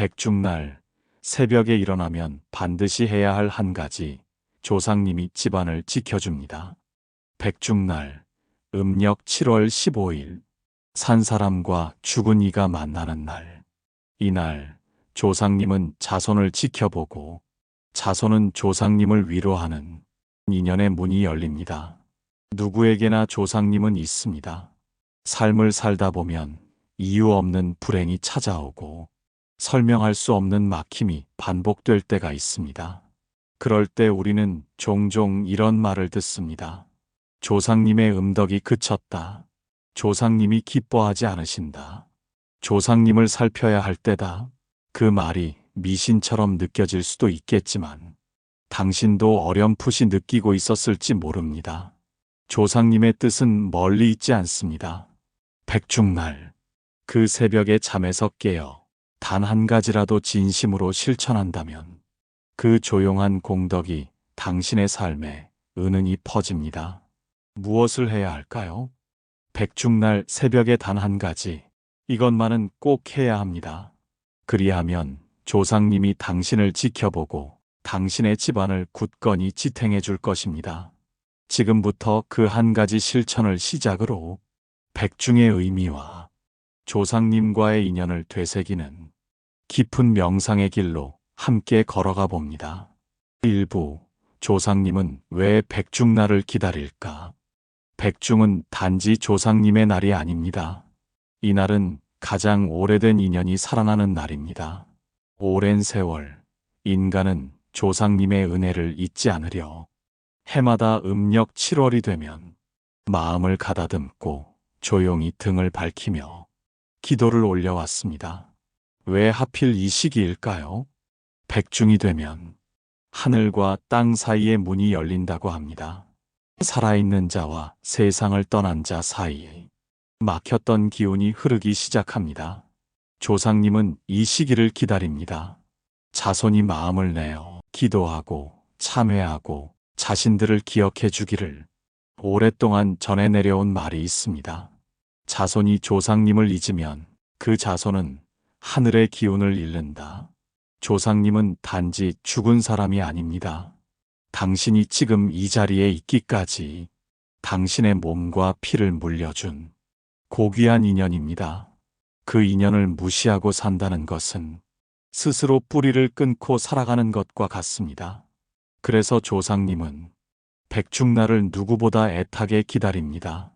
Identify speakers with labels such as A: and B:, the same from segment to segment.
A: 백중날, 새벽에 일어나면 반드시 해야 할 한 가지, 조상님이 집안을 지켜줍니다. 백중날, 음력 7월 15일, 산 사람과 죽은 이가 만나는 날. 이날, 조상님은 자손을 지켜보고, 자손은 조상님을 위로하는 인연의 문이 열립니다. 누구에게나 조상님은 있습니다. 삶을 살다 보면 이유 없는 불행이 찾아오고, 설명할 수 없는 막힘이 반복될 때가 있습니다. 그럴 때 우리는 종종 이런 말을 듣습니다. 조상님의 음덕이 그쳤다. 조상님이 기뻐하지 않으신다. 조상님을 살펴야 할 때다. 그 말이 미신처럼 느껴질 수도 있겠지만 당신도 어렴풋이 느끼고 있었을지 모릅니다. 조상님의 뜻은 멀리 있지 않습니다. 백중날, 그 새벽에 잠에서 깨어 단 한 가지라도 진심으로 실천한다면 그 조용한 공덕이 당신의 삶에 은은히 퍼집니다. 무엇을 해야 할까요? 백중날 새벽에 단 한 가지, 이것만은 꼭 해야 합니다. 그리하면 조상님이 당신을 지켜보고 당신의 집안을 굳건히 지탱해 줄 것입니다. 지금부터 그 한 가지 실천을 시작으로 백중의 의미와 조상님과의 인연을 되새기는 깊은 명상의 길로 함께 걸어가 봅니다. 1부, 조상님은 왜 백중날을 기다릴까? 백중은 단지 조상님의 날이 아닙니다. 이날은 가장 오래된 인연이 살아나는 날입니다. 오랜 세월, 인간은 조상님의 은혜를 잊지 않으려 해마다 음력 7월이 되면 마음을 가다듬고 조용히 등을 밝히며 기도를 올려왔습니다. 왜 하필 이 시기일까요? 백중이 되면 하늘과 땅 사이의 문이 열린다고 합니다. 살아있는 자와 세상을 떠난 자 사이에 막혔던 기운이 흐르기 시작합니다. 조상님은 이 시기를 기다립니다. 자손이 마음을 내어 기도하고 참회하고 자신들을 기억해 주기를. 오랫동안 전해 내려온 말이 있습니다. 자손이 조상님을 잊으면 그 자손은 하늘의 기운을 잃는다. 조상님은 단지 죽은 사람이 아닙니다. 당신이 지금 이 자리에 있기까지 당신의 몸과 피를 물려준 고귀한 인연입니다. 그 인연을 무시하고 산다는 것은 스스로 뿌리를 끊고 살아가는 것과 같습니다. 그래서 조상님은 백중날을 누구보다 애타게 기다립니다.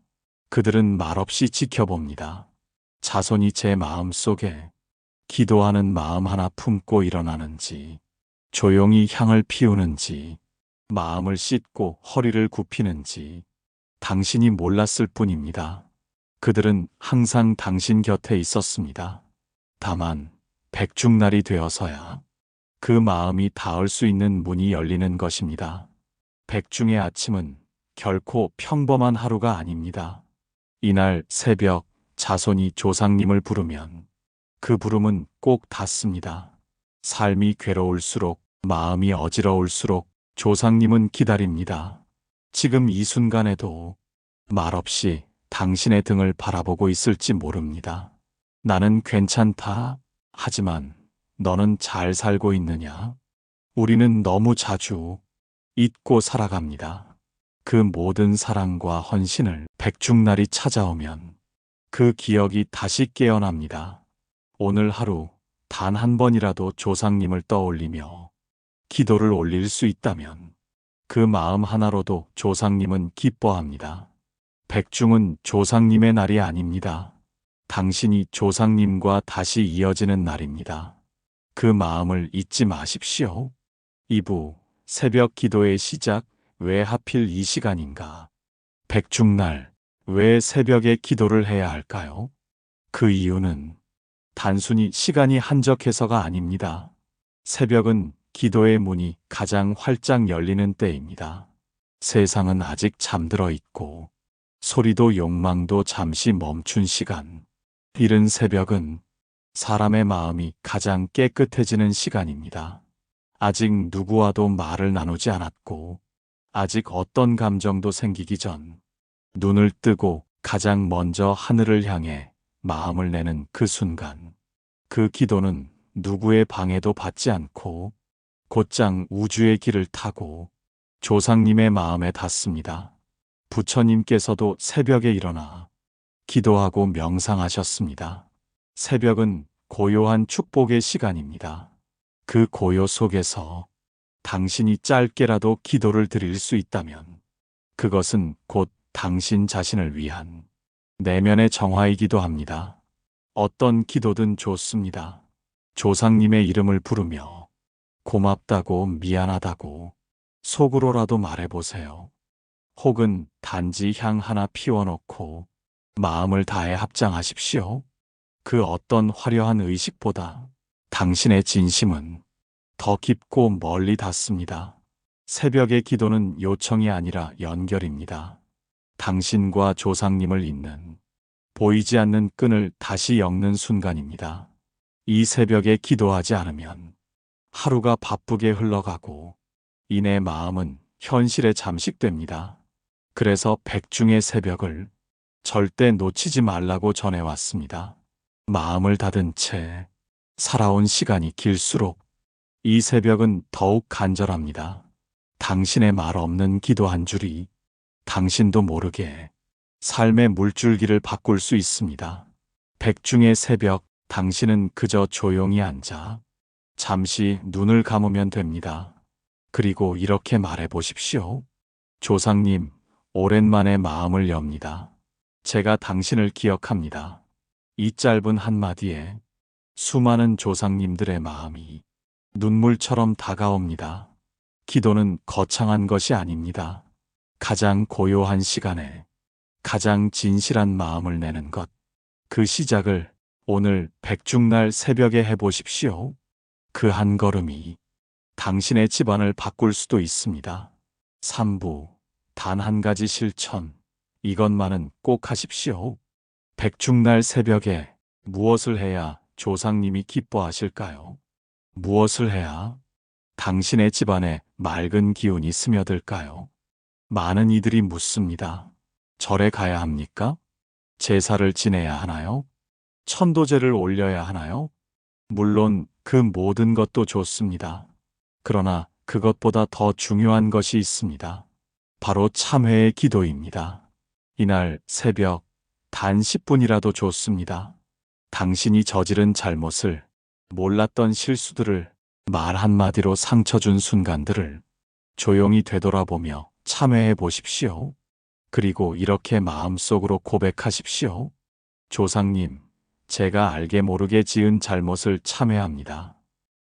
A: 그들은 말없이 지켜봅니다. 자손이 제 마음 속에 기도하는 마음 하나 품고 일어나는지, 조용히 향을 피우는지, 마음을 씻고 허리를 굽히는지 당신이 몰랐을 뿐입니다. 그들은 항상 당신 곁에 있었습니다. 다만 백중날이 되어서야 그 마음이 닿을 수 있는 문이 열리는 것입니다. 백중의 아침은 결코 평범한 하루가 아닙니다. 이날 새벽 자손이 조상님을 부르면 그 부름은 꼭 닿습니다. 삶이 괴로울수록, 마음이 어지러울수록 조상님은 기다립니다. 지금 이 순간에도 말없이 당신의 등을 바라보고 있을지 모릅니다. 나는 괜찮다. 하지만 너는 잘 살고 있느냐? 우리는 너무 자주 잊고 살아갑니다. 그 모든 사랑과 헌신을 백중날이 찾아오면 그 기억이 다시 깨어납니다. 오늘 하루 단 한 번이라도 조상님을 떠올리며 기도를 올릴 수 있다면 그 마음 하나로도 조상님은 기뻐합니다. 백중은 조상님의 날이 아닙니다. 당신이 조상님과 다시 이어지는 날입니다. 그 마음을 잊지 마십시오. 2부, 새벽 기도의 시작. 왜 하필 이 시간인가? 백중날, 왜 새벽에 기도를 해야 할까요? 그 이유는 단순히 시간이 한적해서가 아닙니다. 새벽은 기도의 문이 가장 활짝 열리는 때입니다. 세상은 아직 잠들어 있고 소리도 욕망도 잠시 멈춘 시간. 이른 새벽은 사람의 마음이 가장 깨끗해지는 시간입니다. 아직 누구와도 말을 나누지 않았고 아직 어떤 감정도 생기기 전 눈을 뜨고 가장 먼저 하늘을 향해 마음을 내는 그 순간, 그 기도는 누구의 방해도 받지 않고 곧장 우주의 길을 타고 조상님의 마음에 닿습니다. 부처님께서도 새벽에 일어나 기도하고 명상하셨습니다. 새벽은 고요한 축복의 시간입니다. 그 고요 속에서 당신이 짧게라도 기도를 드릴 수 있다면 그것은 곧 당신 자신을 위한 내면의 정화이기도 합니다. 어떤 기도든 좋습니다. 조상님의 이름을 부르며 고맙다고 미안하다고 속으로라도 말해보세요. 혹은 단지 향 하나 피워놓고 마음을 다해 합장하십시오. 그 어떤 화려한 의식보다 당신의 진심은 더 깊고 멀리 닿습니다. 새벽의 기도는 요청이 아니라 연결입니다. 당신과 조상님을 잇는 보이지 않는 끈을 다시 엮는 순간입니다. 이 새벽에 기도하지 않으면 하루가 바쁘게 흘러가고 이내 마음은 현실에 잠식됩니다. 그래서 백중의 새벽을 절대 놓치지 말라고 전해왔습니다. 마음을 닫은 채 살아온 시간이 길수록 이 새벽은 더욱 간절합니다. 당신의 말 없는 기도 한 줄이 당신도 모르게 삶의 물줄기를 바꿀 수 있습니다. 백중의 새벽, 당신은 그저 조용히 앉아 잠시 눈을 감으면 됩니다. 그리고 이렇게 말해 보십시오. 조상님, 오랜만에 마음을 엽니다. 제가 당신을 기억합니다. 이 짧은 한마디에 수많은 조상님들의 마음이 눈물처럼 다가옵니다. 기도는 거창한 것이 아닙니다. 가장 고요한 시간에 가장 진실한 마음을 내는 것. 그 시작을 오늘 백중날 새벽에 해보십시오. 그 한 걸음이 당신의 집안을 바꿀 수도 있습니다. 3부, 단 한 가지 실천. 이것만은 꼭 하십시오. 백중날 새벽에 무엇을 해야 조상님이 기뻐하실까요? 무엇을 해야 당신의 집안에 맑은 기운이 스며들까요? 많은 이들이 묻습니다. 절에 가야 합니까? 제사를 지내야 하나요? 천도제를 올려야 하나요? 물론 그 모든 것도 좋습니다. 그러나 그것보다 더 중요한 것이 있습니다. 바로 참회의 기도입니다. 이날 새벽 단 10분이라도 좋습니다. 당신이 저지른 잘못을, 몰랐던 실수들을, 말 한마디로 상처 준 순간들을 조용히 되돌아보며 참회해 보십시오. 그리고 이렇게 마음속으로 고백하십시오. 조상님, 제가 알게 모르게 지은 잘못을 참회합니다.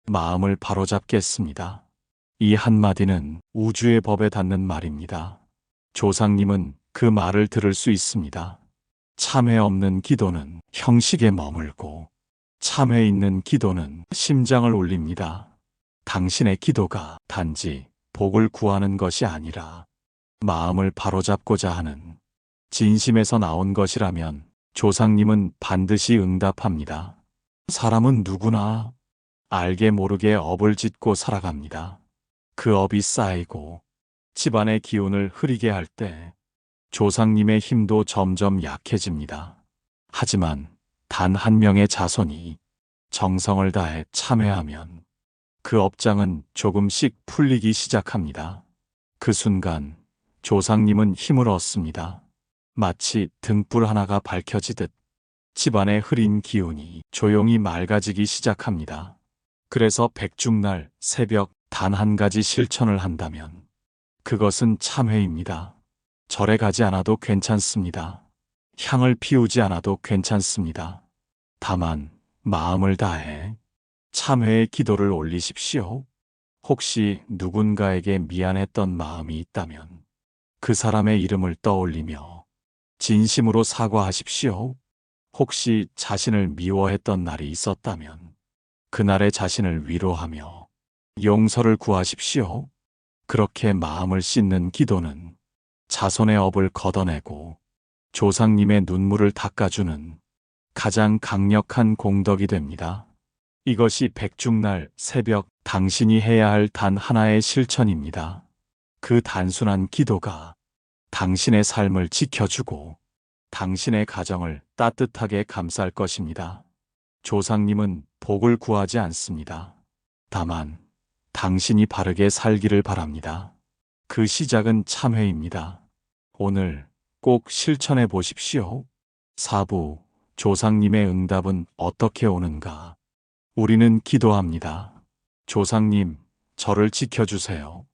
A: 마음을 바로잡겠습니다. 이 한마디는 우주의 법에 닿는 말입니다. 조상님은 그 말을 들을 수 있습니다. 참회 없는 기도는 형식에 머물고 참회 있는 기도는 심장을 울립니다. 당신의 기도가 단지 복을 구하는 것이 아니라 마음을 바로잡고자 하는 진심에서 나온 것이라면 조상님은 반드시 응답합니다. 사람은 누구나 알게 모르게 업을 짓고 살아갑니다. 그 업이 쌓이고 집안의 기운을 흐리게 할 때 조상님의 힘도 점점 약해집니다. 하지만 단 한 명의 자손이 정성을 다해 참회하면 그 업장은 조금씩 풀리기 시작합니다. 그 순간 조상님은 힘을 얻습니다. 마치 등불 하나가 밝혀지듯 집안의 흐린 기운이 조용히 맑아지기 시작합니다. 그래서 백중날 새벽 단 한 가지 실천을 한다면 그것은 참회입니다. 절에 가지 않아도 괜찮습니다. 향을 피우지 않아도 괜찮습니다. 다만 마음을 다해 참회의 기도를 올리십시오. 혹시 누군가에게 미안했던 마음이 있다면 그 사람의 이름을 떠올리며 진심으로 사과하십시오. 혹시 자신을 미워했던 날이 있었다면 그날의 자신을 위로하며 용서를 구하십시오. 그렇게 마음을 씻는 기도는 자손의 업을 걷어내고 조상님의 눈물을 닦아주는 가장 강력한 공덕이 됩니다. 이것이 백중날 새벽 당신이 해야 할 단 하나의 실천입니다. 그 단순한 기도가 당신의 삶을 지켜주고 당신의 가정을 따뜻하게 감쌀 것입니다. 조상님은 복을 구하지 않습니다. 다만 당신이 바르게 살기를 바랍니다. 그 시작은 참회입니다. 오늘 꼭 실천해 보십시오. 4부 조상님의 응답은 어떻게 오는가? 우리는 기도합니다. 조상님, 저를 지켜주세요.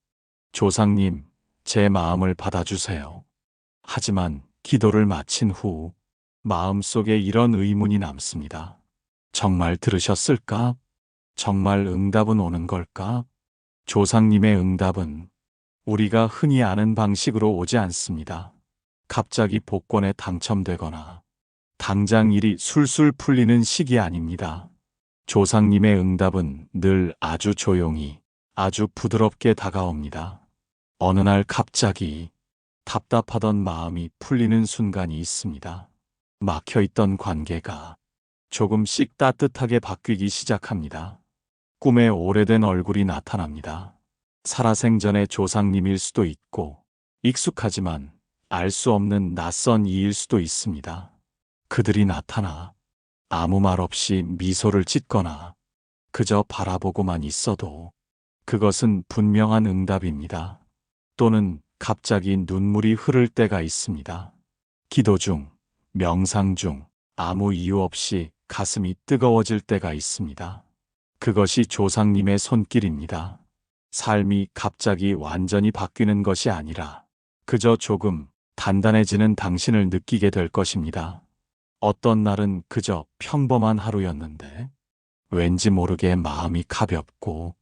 A: 조상님, 제 마음을 받아주세요. 하지만 기도를 마친 후 마음속에 이런 의문이 남습니다. 정말 들으셨을까? 정말 응답은 오는 걸까? 조상님의 응답은 우리가 흔히 아는 방식으로 오지 않습니다. 갑자기 복권에 당첨되거나 당장 일이 술술 풀리는 시기 아닙니다. 조상님의 응답은 늘 아주 조용히, 아주 부드럽게 다가옵니다. 어느 날 갑자기 답답하던 마음이 풀리는 순간이 있습니다. 막혀있던 관계가 조금씩 따뜻하게 바뀌기 시작합니다. 꿈에 오래된 얼굴이 나타납니다. 살아생전의 조상님일 수도 있고, 익숙하지만 알 수 없는 낯선 이일 수도 있습니다. 그들이 나타나 아무 말 없이 미소를 짓거나 그저 바라보고만 있어도 그것은 분명한 응답입니다. 또는 갑자기 눈물이 흐를 때가 있습니다. 기도 중, 명상 중 아무 이유 없이 가슴이 뜨거워질 때가 있습니다. 그것이 조상님의 손길입니다. 삶이 갑자기 완전히 바뀌는 것이 아니라 그저 조금 단단해지는 당신을 느끼게 될 것입니다. 어떤 날은 그저 평범한 하루였는데 왠지 모르게 마음이 가볍고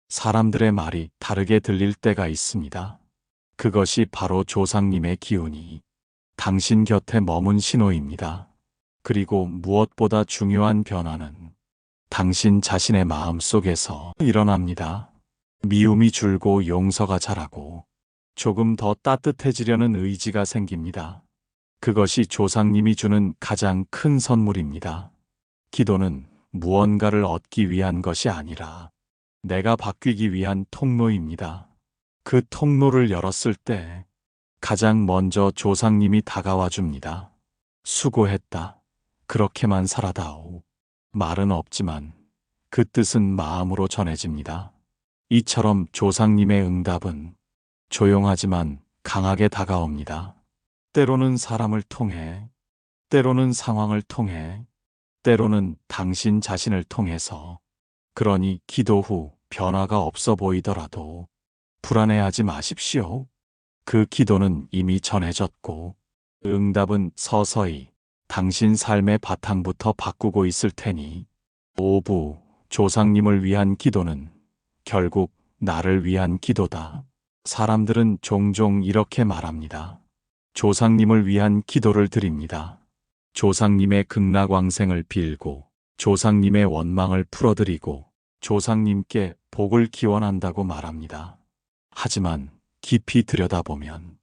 A: 사람들의 말이 다르게 들릴 때가 있습니다. 그것이 바로 조상님의 기운이 당신 곁에 머문 신호입니다. 그리고 무엇보다 중요한 변화는 당신 자신의 마음 속에서 일어납니다. 미움이 줄고 용서가 자라고 조금 더 따뜻해지려는 의지가 생깁니다. 그것이 조상님이 주는 가장 큰 선물입니다. 기도는 무언가를 얻기 위한 것이 아니라 내가 바뀌기 위한 통로입니다. 그 통로를 열었을 때 가장 먼저 조상님이 다가와 줍니다. 수고했다. 그렇게만 살아다오. 말은 없지만 그 뜻은 마음으로 전해집니다. 이처럼 조상님의 응답은 조용하지만 강하게 다가옵니다. 때로는 사람을 통해, 때로는 상황을 통해, 때로는 당신 자신을 통해서. 그러니 기도 후 변화가 없어 보이더라도 불안해하지 마십시오. 그 기도는 이미 전해졌고 응답은 서서히 당신 삶의 바탕부터 바꾸고 있을 테니. 5부 조상님을 위한 기도는 결국 나를 위한 기도다. 사람들은 종종 이렇게 말합니다. 조상님을 위한 기도를 드립니다. 조상님의 극락왕생을 빌고 조상님의 원망을 풀어드리고 조상님께 복을 기원한다고 말합니다. 하지만 깊이 들여다보면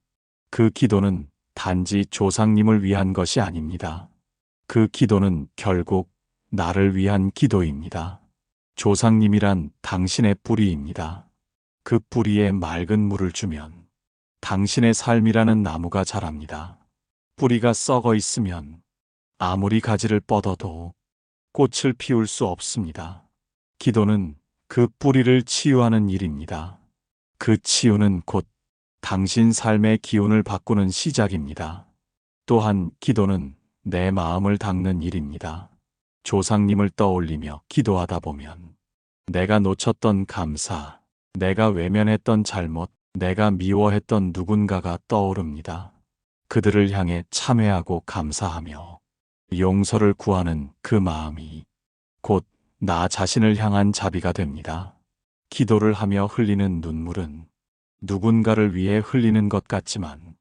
A: 그 기도는 단지 조상님을 위한 것이 아닙니다. 그 기도는 결국 나를 위한 기도입니다. 조상님이란 당신의 뿌리입니다. 그 뿌리에 맑은 물을 주면 당신의 삶이라는 나무가 자랍니다. 뿌리가 썩어 있으면 아무리 가지를 뻗어도 꽃을 피울 수 없습니다. 기도는 그 뿌리를 치유하는 일입니다. 그 치유는 곧 당신 삶의 기운을 바꾸는 시작입니다. 또한 기도는 내 마음을 닦는 일입니다. 조상님을 떠올리며 기도하다 보면 내가 놓쳤던 감사, 내가 외면했던 잘못, 내가 미워했던 누군가가 떠오릅니다. 그들을 향해 참회하고 감사하며 용서를 구하는 그 마음이 곧 나 자신을 향한 자비가 됩니다. 기도를 하며 흘리는 눈물은 누군가를 위해 흘리는 것 같지만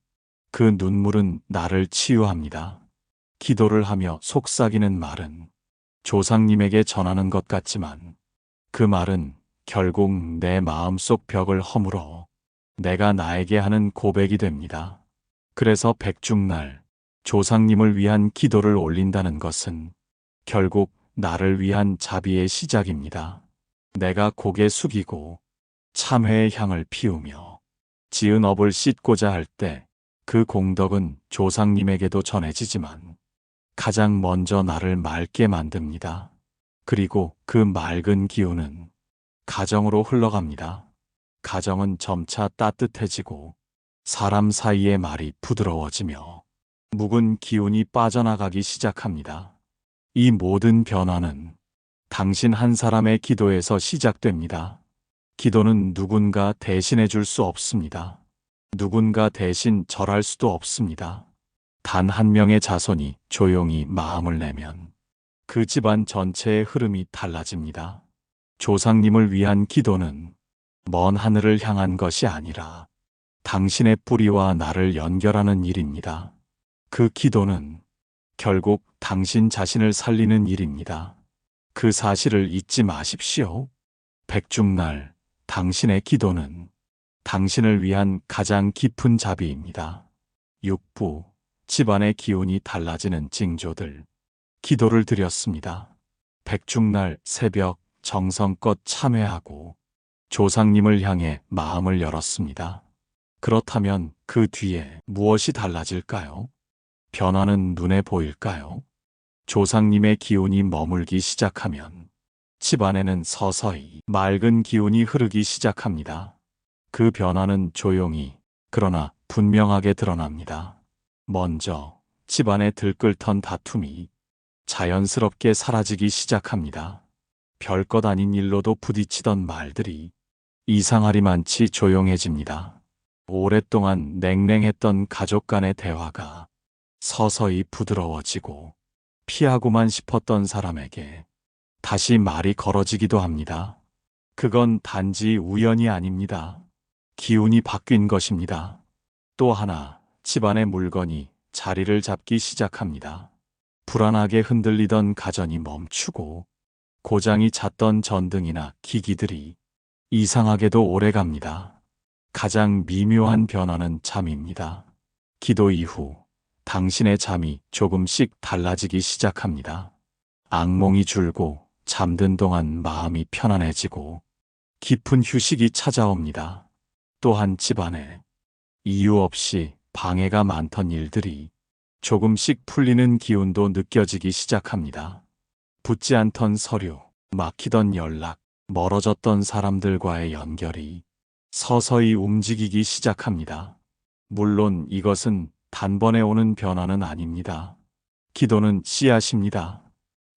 A: 그 눈물은 나를 치유합니다. 기도를 하며 속삭이는 말은 조상님에게 전하는 것 같지만 그 말은 결국 내 마음속 벽을 허물어 내가 나에게 하는 고백이 됩니다. 그래서 백중날 조상님을 위한 기도를 올린다는 것은 결국 나를 위한 자비의 시작입니다. 내가 고개 숙이고 참회의 향을 피우며 지은 업을 씻고자 할 때 그 공덕은 조상님에게도 전해지지만 가장 먼저 나를 맑게 만듭니다. 그리고 그 맑은 기운은 가정으로 흘러갑니다. 가정은 점차 따뜻해지고 사람 사이의 말이 부드러워지며 묵은 기운이 빠져나가기 시작합니다. 이 모든 변화는 당신 한 사람의 기도에서 시작됩니다. 기도는 누군가 대신해 줄 수 없습니다. 누군가 대신 절할 수도 없습니다. 단 한 명의 자손이 조용히 마음을 내면 그 집안 전체의 흐름이 달라집니다. 조상님을 위한 기도는 먼 하늘을 향한 것이 아니라 당신의 뿌리와 나를 연결하는 일입니다. 그 기도는 결국 당신 자신을 살리는 일입니다. 그 사실을 잊지 마십시오. 백중날 당신의 기도는 당신을 위한 가장 깊은 자비입니다. 육부, 집안의 기운이 달라지는 징조들. 기도를 드렸습니다. 백중날 새벽 정성껏 참회하고 조상님을 향해 마음을 열었습니다. 그렇다면 그 뒤에 무엇이 달라질까요? 변화는 눈에 보일까요? 조상님의 기운이 머물기 시작하면 집안에는 서서히 맑은 기운이 흐르기 시작합니다. 그 변화는 조용히 그러나 분명하게 드러납니다. 먼저 집안에 들끓던 다툼이 자연스럽게 사라지기 시작합니다. 별것 아닌 일로도 부딪히던 말들이 이상하리만치 조용해집니다. 오랫동안 냉랭했던 가족 간의 대화가 서서히 부드러워지고 피하고만 싶었던 사람에게 다시 말이 걸어지기도 합니다. 그건 단지 우연이 아닙니다. 기운이 바뀐 것입니다. 또 하나, 집안의 물건이 자리를 잡기 시작합니다. 불안하게 흔들리던 가전이 멈추고 고장이 찼던 전등이나 기기들이 이상하게도 오래갑니다. 가장 미묘한 변화는 잠입니다. 기도 이후 당신의 잠이 조금씩 달라지기 시작합니다. 악몽이 줄고 잠든 동안 마음이 편안해지고 깊은 휴식이 찾아옵니다. 또한 집안에 이유 없이 방해가 많던 일들이 조금씩 풀리는 기운도 느껴지기 시작합니다. 붙지 않던 서류, 막히던 연락, 멀어졌던 사람들과의 연결이 서서히 움직이기 시작합니다. 물론 이것은 단번에 오는 변화는 아닙니다. 기도는 씨앗입니다.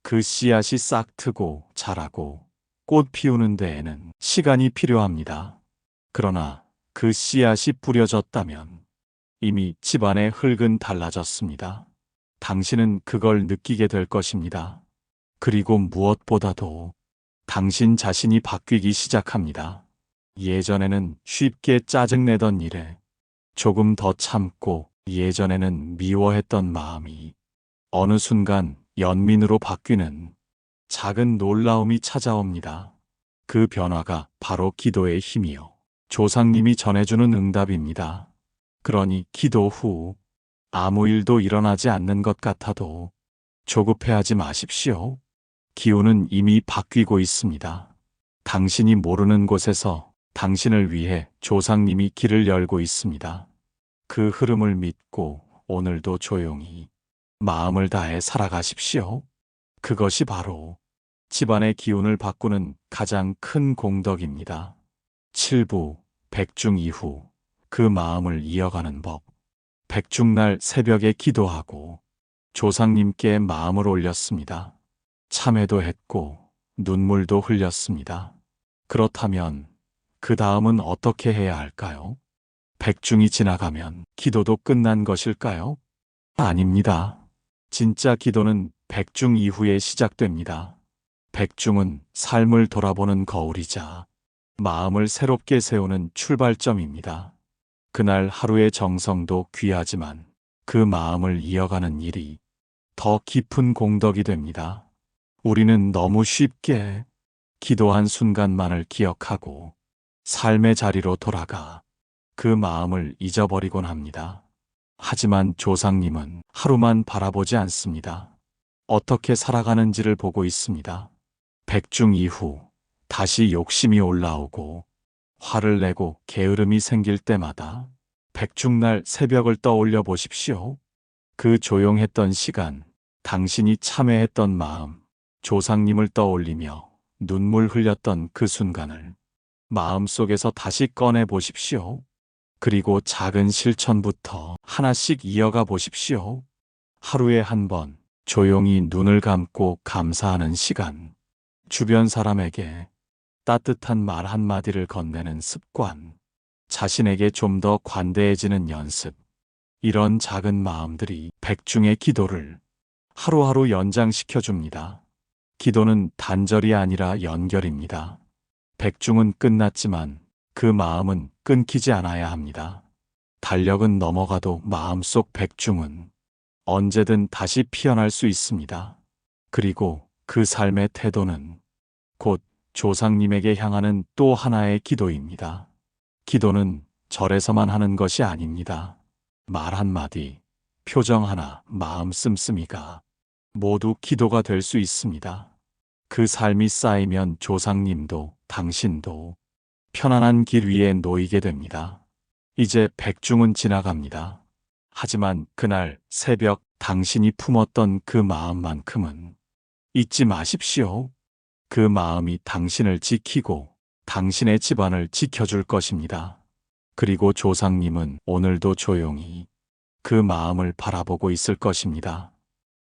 A: 그 씨앗이 싹 트고 자라고 꽃 피우는 데에는 시간이 필요합니다. 그러나 그 씨앗이 뿌려졌다면 이미 집안의 흙은 달라졌습니다. 당신은 그걸 느끼게 될 것입니다. 그리고 무엇보다도 당신 자신이 바뀌기 시작합니다. 예전에는 쉽게 짜증내던 일에 조금 더 참고 예전에는 미워했던 마음이 어느 순간 연민으로 바뀌는 작은 놀라움이 찾아옵니다. 그 변화가 바로 기도의 힘이요. 조상님이 전해주는 응답입니다. 그러니 기도 후 아무 일도 일어나지 않는 것 같아도 조급해하지 마십시오. 기운은 이미 바뀌고 있습니다. 당신이 모르는 곳에서 당신을 위해 조상님이 길을 열고 있습니다. 그 흐름을 믿고 오늘도 조용히 마음을 다해 살아가십시오. 그것이 바로 집안의 기운을 바꾸는 가장 큰 공덕입니다. 7부 백중 이후 그 마음을 이어가는 법. 백중날 새벽에 기도하고 조상님께 마음을 올렸습니다. 참회도 했고 눈물도 흘렸습니다. 그렇다면 그 다음은 어떻게 해야 할까요? 백중이 지나가면 기도도 끝난 것일까요? 아닙니다. 진짜 기도는 백중 이후에 시작됩니다. 백중은 삶을 돌아보는 거울이자 마음을 새롭게 세우는 출발점입니다. 그날 하루의 정성도 귀하지만 그 마음을 이어가는 일이 더 깊은 공덕이 됩니다. 우리는 너무 쉽게 기도한 순간만을 기억하고 삶의 자리로 돌아가 그 마음을 잊어버리곤 합니다. 하지만 조상님은 하루만 바라보지 않습니다. 어떻게 살아가는지를 보고 있습니다. 백중 이후 다시 욕심이 올라오고 화를 내고 게으름이 생길 때마다 백중날 새벽을 떠올려 보십시오. 그 조용했던 시간, 당신이 참회했던 마음, 조상님을 떠올리며 눈물 흘렸던 그 순간을 마음속에서 다시 꺼내 보십시오. 그리고 작은 실천부터 하나씩 이어가 보십시오. 하루에 한 번 조용히 눈을 감고 감사하는 시간. 주변 사람에게 따뜻한 말 한마디를 건네는 습관. 자신에게 좀 더 관대해지는 연습. 이런 작은 마음들이 백중의 기도를 하루하루 연장시켜 줍니다. 기도는 단절이 아니라 연결입니다. 백중은 끝났지만 그 마음은 끊기지 않아야 합니다. 달력은 넘어가도 마음속 백중은 언제든 다시 피어날 수 있습니다. 그리고 그 삶의 태도는 곧 조상님에게 향하는 또 하나의 기도입니다. 기도는 절에서만 하는 것이 아닙니다. 말 한마디, 표정 하나, 마음 씀씀이가 모두 기도가 될 수 있습니다. 그 삶이 쌓이면 조상님도 당신도 편안한 길 위에 놓이게 됩니다. 이제 백중은 지나갑니다. 하지만 그날 새벽 당신이 품었던 그 마음만큼은 잊지 마십시오. 그 마음이 당신을 지키고 당신의 집안을 지켜줄 것입니다. 그리고 조상님은 오늘도 조용히 그 마음을 바라보고 있을 것입니다.